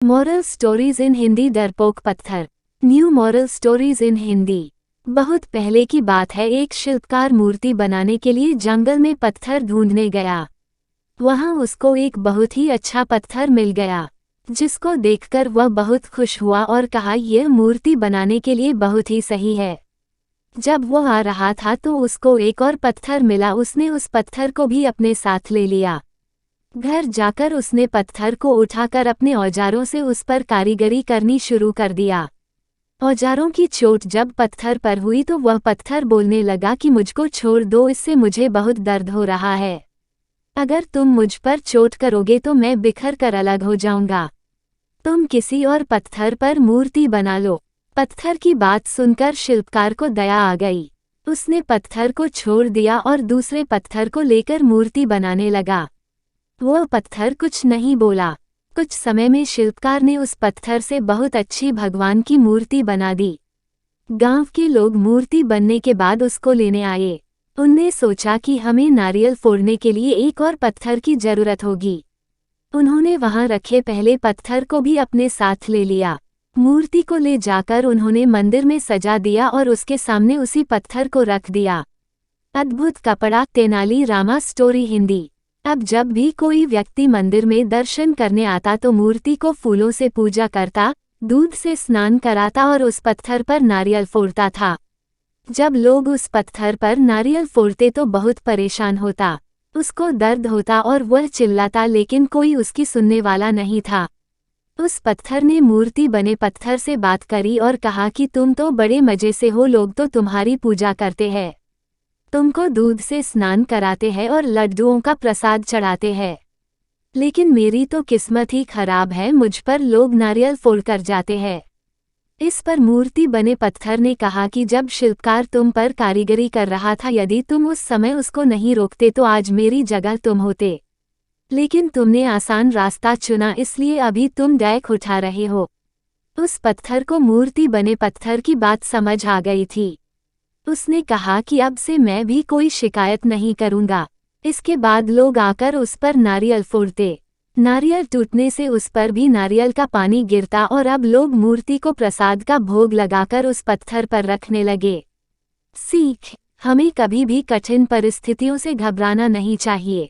Moral stories in Hindi. डरपोक पत्थर। New moral stories in Hindi. बहुत पहले की बात है, एक शिल्पकार मूर्ति बनाने के लिए जंगल में पत्थर ढूंढने गया। वहां उसको एक बहुत ही अच्छा पत्थर मिल गया, जिसको देखकर वह बहुत खुश हुआ और कहा, यह मूर्ति बनाने के लिए बहुत ही सही है। जब वह आ रहा था तो उसको एक और पत्थर मिला। उसने उस पत्थर को भी अपने साथ ले लिया। घर जाकर उसने पत्थर को उठाकर अपने औजारों से उस पर कारीगरी करनी शुरू कर दिया। औजारों की चोट जब पत्थर पर हुई तो वह पत्थर बोलने लगा कि मुझको छोड़ दो, इससे मुझे बहुत दर्द हो रहा है। अगर तुम मुझ पर चोट करोगे तो मैं बिखर कर अलग हो जाऊंगा। तुम किसी और पत्थर पर मूर्ति बना लो। पत्थर की बात सुनकर शिल्पकार को दया आ गई। उसने पत्थर को छोड़ दिया और दूसरे पत्थर को लेकर मूर्ति बनाने लगा। वह पत्थर कुछ नहीं बोला। कुछ समय में शिल्पकार ने उस पत्थर से बहुत अच्छी भगवान की मूर्ति बना दी। गांव के लोग मूर्ति बनने के बाद उसको लेने आए। उनने सोचा कि हमें नारियल फोड़ने के लिए एक और पत्थर की जरूरत होगी। उन्होंने वहां रखे पहले पत्थर को भी अपने साथ ले लिया। मूर्ति को ले जाकर उन्होंने मंदिर में सजा दिया और उसके सामने उसी पत्थर को रख दिया। अद्भुत कपड़ा। तेनाली रामा स्टोरी हिंदी। अब जब भी कोई व्यक्ति मंदिर में दर्शन करने आता तो मूर्ति को फूलों से पूजा करता, दूध से स्नान कराता और उस पत्थर पर नारियल फोड़ता था। जब लोग उस पत्थर पर नारियल फोड़ते तो बहुत परेशान होता, उसको दर्द होता और वह चिल्लाता, लेकिन कोई उसकी सुनने वाला नहीं था। उस पत्थर ने मूर्ति बने पत्थर से बात करी और कहा कि तुम तो बड़े मजे से हो, लोग तो तुम्हारी पूजा करते हैं, तुमको दूध से स्नान कराते हैं और लड्डुओं का प्रसाद चढ़ाते हैं, लेकिन मेरी तो किस्मत ही खराब है, मुझ पर लोग नारियल फोड़कर जाते हैं। इस पर मूर्ति बने पत्थर ने कहा कि जब शिल्पकार तुम पर कारीगरी कर रहा था, यदि तुम उस समय उसको नहीं रोकते तो आज मेरी जगह तुम होते, लेकिन तुमने आसान रास्ता चुना, इसलिए अभी तुम डैक उठा रहे हो। उस पत्थर को मूर्ति बने पत्थर की बात समझ आ गई थी। उसने कहा कि अब से मैं भी कोई शिकायत नहीं करूंगा। इसके बाद लोग आकर उस पर नारियल फोड़ते। नारियल टूटने से उस पर भी नारियल का पानी गिरता और अब लोग मूर्ति को प्रसाद का भोग लगाकर उस पत्थर पर रखने लगे। सीख: हमें कभी भी कठिन परिस्थितियों से घबराना नहीं चाहिए।